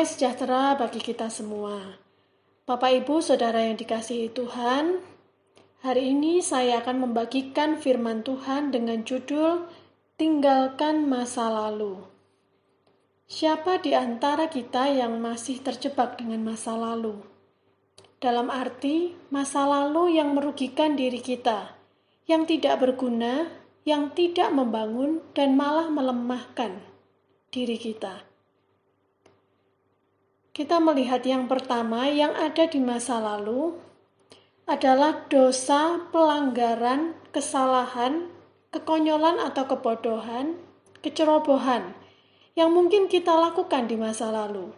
Damai sejahtera bagi kita semua. Bapak, Ibu, Saudara yang dikasihi Tuhan, hari ini saya akan membagikan firman Tuhan dengan judul Tinggalkan Masa Lalu. Siapa di antara kita yang masih terjebak dengan masa lalu? Dalam arti, masa lalu yang merugikan diri kita, yang tidak berguna, yang tidak membangun, dan malah melemahkan diri kita. Kita melihat yang pertama yang ada di masa lalu adalah dosa, pelanggaran, kesalahan, kekonyolan atau kebodohan, kecerobohan yang mungkin kita lakukan di masa lalu.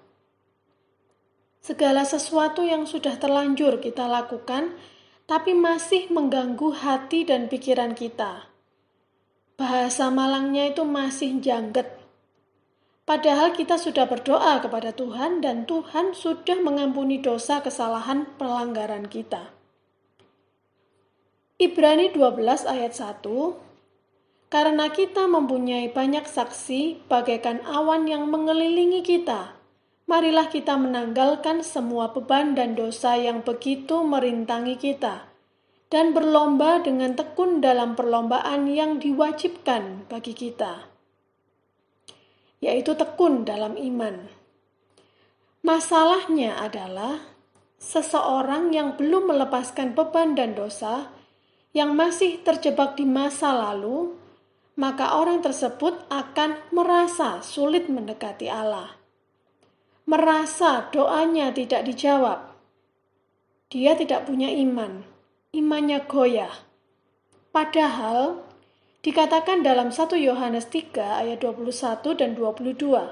Segala sesuatu yang sudah terlanjur kita lakukan, tapi masih mengganggu hati dan pikiran kita. Bahasa Malangnya itu masih jangget. Padahal kita sudah berdoa kepada Tuhan dan Tuhan sudah mengampuni dosa kesalahan pelanggaran kita. Ibrani 12 ayat 1, karena kita mempunyai banyak saksi bagaikan awan yang mengelilingi kita, marilah kita menanggalkan semua beban dan dosa yang begitu merintangi kita, dan berlomba dengan tekun dalam perlombaan yang diwajibkan bagi kita, yaitu tekun dalam iman. Masalahnya adalah seseorang yang belum melepaskan beban dan dosa, yang masih terjebak di masa lalu, maka orang tersebut akan merasa sulit mendekati Allah. Merasa doanya tidak dijawab. Dia tidak punya iman, imannya goyah. Padahal dikatakan dalam 1 Yohanes 3 ayat 21 dan 22.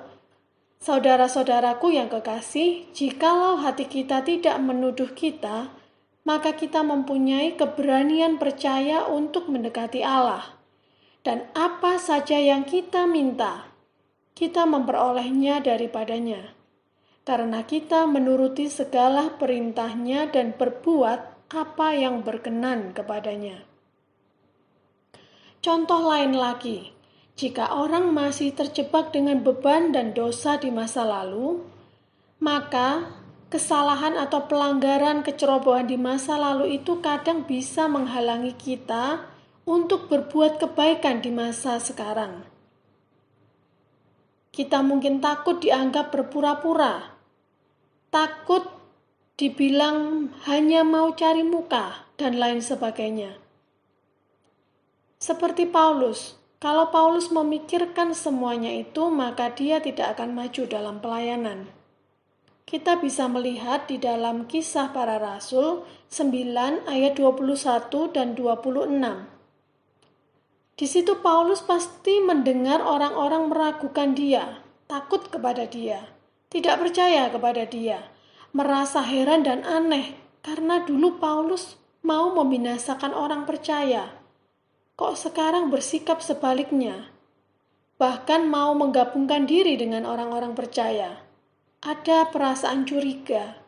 Saudara-saudaraku yang kekasih, jikalau hati kita tidak menuduh kita, maka kita mempunyai keberanian percaya untuk mendekati Allah. Dan apa saja yang kita minta, kita memperolehnya daripadanya. Karena kita menuruti segala perintahnya dan berbuat apa yang berkenan kepadanya. Contoh lain lagi, jika orang masih terjebak dengan beban dan dosa di masa lalu, maka kesalahan atau pelanggaran kecerobohan di masa lalu itu kadang bisa menghalangi kita untuk berbuat kebaikan di masa sekarang. Kita mungkin takut dianggap berpura-pura, takut dibilang hanya mau cari muka, dan lain sebagainya. Seperti Paulus, kalau Paulus memikirkan semuanya itu, maka dia tidak akan maju dalam pelayanan. Kita bisa melihat di dalam Kisah Para Rasul 9 ayat 21 dan 26. Di situ Paulus pasti mendengar orang-orang meragukan dia, takut kepada dia, tidak percaya kepada dia, merasa heran dan aneh karena dulu Paulus mau membinasakan orang percaya. Kok sekarang bersikap sebaliknya? Bahkan mau menggabungkan diri dengan orang-orang percaya. Ada perasaan curiga.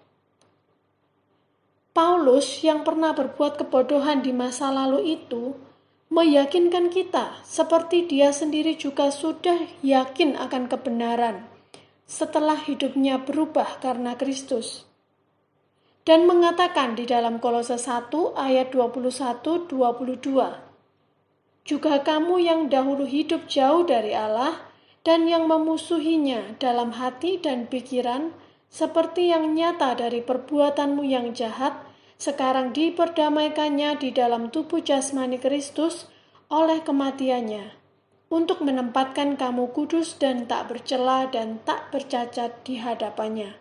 Paulus yang pernah berbuat kebodohan di masa lalu itu meyakinkan kita seperti dia sendiri juga sudah yakin akan kebenaran setelah hidupnya berubah karena Kristus. Dan mengatakan di dalam Kolose 1 ayat 21-22, juga kamu yang dahulu hidup jauh dari Allah dan yang memusuhinya dalam hati dan pikiran, seperti yang nyata dari perbuatanmu yang jahat, sekarang diperdamaikannya di dalam tubuh jasmani Kristus oleh kematiannya, untuk menempatkan kamu kudus dan tak bercela dan tak bercacat di hadapannya.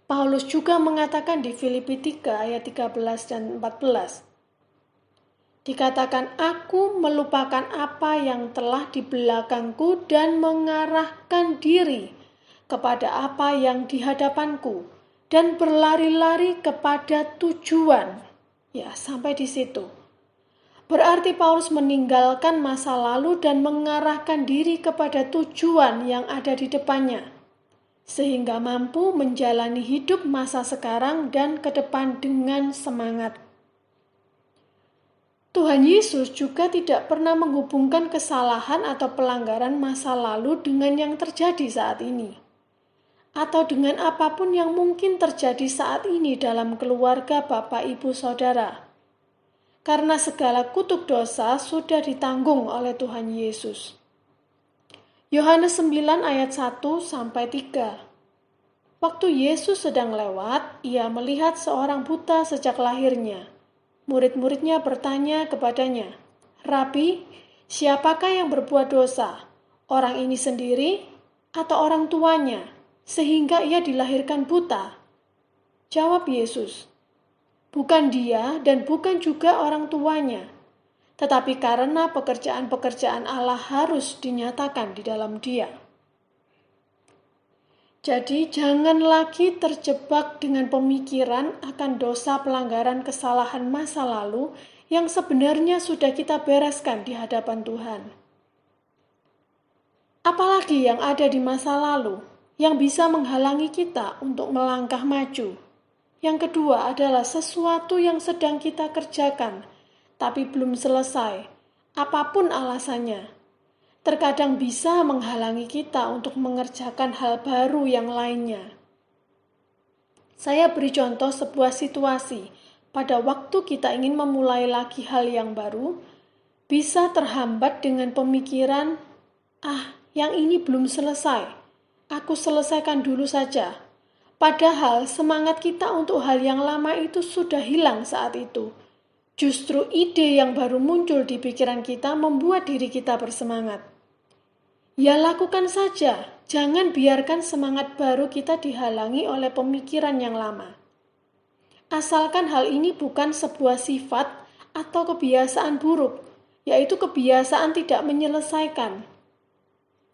Paulus juga mengatakan di Filipi 3 ayat 13 dan 14, dikatakan, aku melupakan apa yang telah di belakangku dan mengarahkan diri kepada apa yang di hadapanku dan berlari-lari kepada tujuan. Ya, sampai di situ. Berarti Paulus meninggalkan masa lalu dan mengarahkan diri kepada tujuan yang ada di depannya, sehingga mampu menjalani hidup masa sekarang dan ke depan dengan semangat. Tuhan Yesus juga tidak pernah menghubungkan kesalahan atau pelanggaran masa lalu dengan yang terjadi saat ini. atau dengan apapun yang mungkin terjadi saat ini dalam keluarga Bapak Ibu Saudara. Karena segala kutuk dosa sudah ditanggung oleh Tuhan Yesus. Yohanes 9 ayat 1 sampai 3. Waktu Yesus sedang lewat, ia melihat seorang buta sejak lahirnya. Murid-muridnya bertanya kepadanya, "Rabi, siapakah yang berbuat dosa? Orang ini sendiri atau orang tuanya, sehingga ia dilahirkan buta?" Jawab Yesus, "Bukan dia dan bukan juga orang tuanya, tetapi karena pekerjaan-pekerjaan Allah harus dinyatakan di dalam dia." Jadi jangan lagi terjebak dengan pemikiran akan dosa pelanggaran kesalahan masa lalu yang sebenarnya sudah kita bereskan di hadapan Tuhan. Apalagi yang ada di masa lalu yang bisa menghalangi kita untuk melangkah maju. Yang kedua adalah sesuatu yang sedang kita kerjakan, tapi belum selesai, apapun alasannya. Terkadang bisa menghalangi kita untuk mengerjakan hal baru yang lainnya. Saya beri contoh sebuah situasi, pada waktu kita ingin memulai lagi hal yang baru, bisa terhambat dengan pemikiran, yang ini belum selesai, aku selesaikan dulu saja. Padahal semangat kita untuk hal yang lama itu sudah hilang saat itu. Justru ide yang baru muncul di pikiran kita membuat diri kita bersemangat. Ya lakukan saja, jangan biarkan semangat baru kita dihalangi oleh pemikiran yang lama. Asalkan hal ini bukan sebuah sifat atau kebiasaan buruk, yaitu kebiasaan tidak menyelesaikan.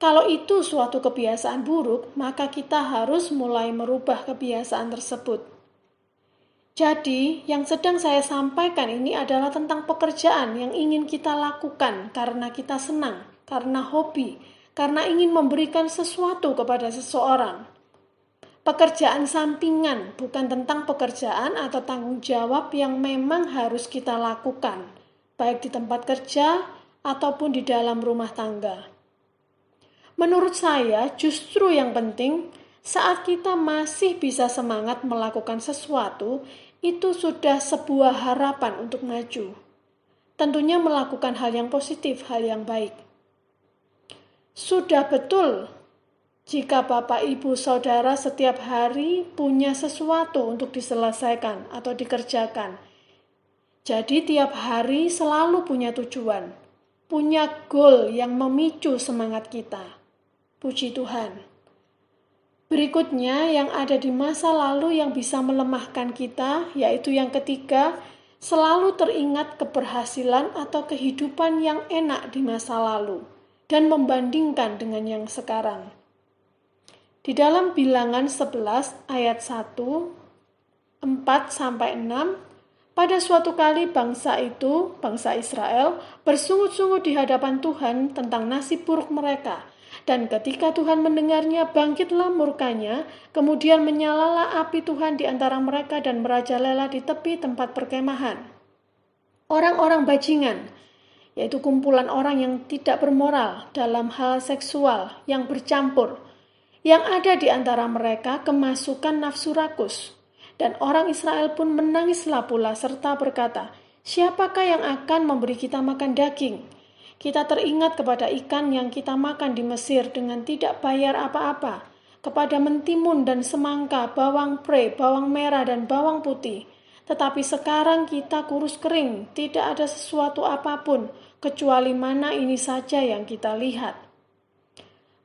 Kalau itu suatu kebiasaan buruk, maka kita harus mulai merubah kebiasaan tersebut. Jadi, yang sedang saya sampaikan ini adalah tentang pekerjaan yang ingin kita lakukan karena kita senang, karena hobi, karena ingin memberikan sesuatu kepada seseorang. Pekerjaan sampingan bukan tentang pekerjaan atau tanggung jawab yang memang harus kita lakukan, baik di tempat kerja ataupun di dalam rumah tangga. Menurut saya, justru yang penting saat kita masih bisa semangat melakukan sesuatu, itu sudah sebuah harapan untuk maju. Tentunya melakukan hal yang positif, hal yang baik. Sudah betul jika Bapak Ibu Saudara setiap hari punya sesuatu untuk diselesaikan atau dikerjakan. Jadi tiap hari selalu punya tujuan, punya goal yang memicu semangat kita. Puji Tuhan. Berikutnya yang ada di masa lalu yang bisa melemahkan kita, yaitu yang ketiga, selalu teringat keberhasilan atau kehidupan yang enak di masa lalu dan membandingkan dengan yang sekarang. Di dalam Bilangan 11 ayat 1, 4-6, pada suatu kali bangsa Israel, bersungut-sungut di hadapan Tuhan tentang nasib buruk mereka. Dan ketika Tuhan mendengarnya, bangkitlah murkanya, kemudian menyalalah api Tuhan di antara mereka dan merajalela di tepi tempat perkemahan. Orang-orang bajingan, yaitu kumpulan orang yang tidak bermoral dalam hal seksual yang bercampur, yang ada di antara mereka kemasukan nafsu rakus. Dan orang Israel pun menangislah pula serta berkata, "Siapakah yang akan memberi kita makan daging? Kita teringat kepada ikan yang kita makan di Mesir dengan tidak bayar apa-apa, kepada mentimun dan semangka, bawang pre, bawang merah dan bawang putih. Tetapi sekarang kita kurus kering, tidak ada sesuatu apapun, kecuali mana ini saja yang kita lihat."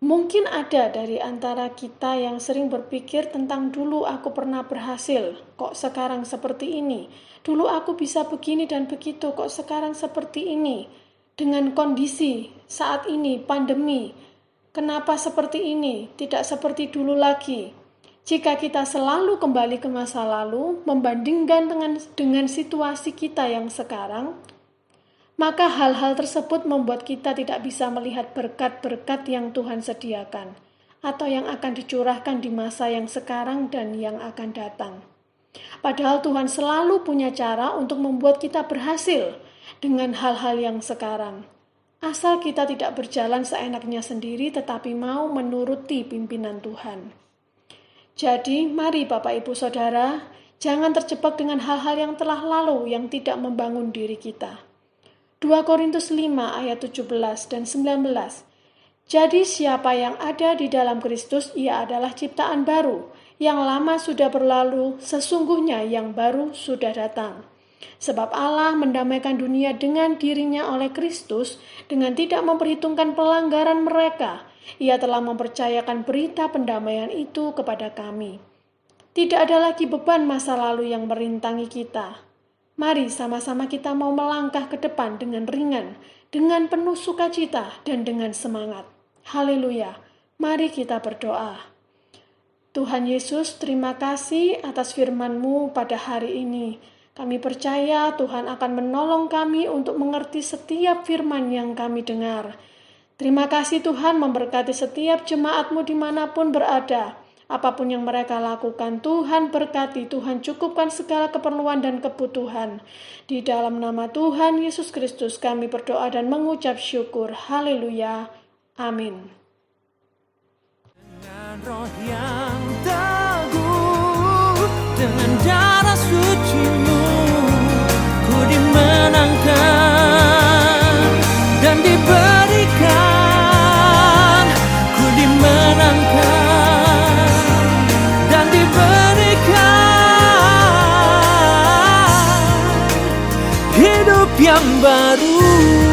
Mungkin ada dari antara kita yang sering berpikir tentang dulu aku pernah berhasil, kok sekarang seperti ini. Dulu aku bisa begini dan begitu, kok sekarang seperti ini. Dengan kondisi saat ini, pandemi, kenapa seperti ini, tidak seperti dulu lagi? Jika kita selalu kembali ke masa lalu, membandingkan dengan situasi kita yang sekarang, maka hal-hal tersebut membuat kita tidak bisa melihat berkat-berkat yang Tuhan sediakan, atau yang akan dicurahkan di masa yang sekarang dan yang akan datang. Padahal Tuhan selalu punya cara untuk membuat kita berhasil dengan hal-hal yang sekarang. Asal kita tidak berjalan seenaknya sendiri tetapi mau menuruti pimpinan Tuhan. Jadi, mari Bapak Ibu Saudara, jangan terjebak dengan hal-hal yang telah lalu yang tidak membangun diri kita. 2 Korintus 5 ayat 17 dan 19. Jadi siapa yang ada di dalam Kristus, ia adalah ciptaan baru. Yang lama sudah berlalu, sesungguhnya yang baru sudah datang. Sebab Allah mendamaikan dunia dengan dirinya oleh Kristus dengan tidak memperhitungkan pelanggaran mereka. Ia telah mempercayakan berita pendamaian itu kepada kami. Tidak ada lagi beban masa lalu yang merintangi kita. Mari sama-sama kita mau melangkah ke depan dengan ringan, dengan penuh sukacita dan dengan semangat. Haleluya. Mari kita berdoa. Tuhan Yesus, terima kasih atas firman-Mu pada hari ini. Kami percaya Tuhan akan menolong kami untuk mengerti setiap firman yang kami dengar. Terima kasih Tuhan memberkati setiap jemaat-Mu dimanapun berada. Apapun yang mereka lakukan, Tuhan berkati, Tuhan cukupkan segala keperluan dan kebutuhan. Di dalam nama Tuhan Yesus Kristus kami berdoa dan mengucap syukur. Haleluya. Amin. Dengan roh yang teguh, dengan darah suci-Mu, ku dimenangkan dan diberikan, ku dimenangkan dan diberikan hidup yang baru.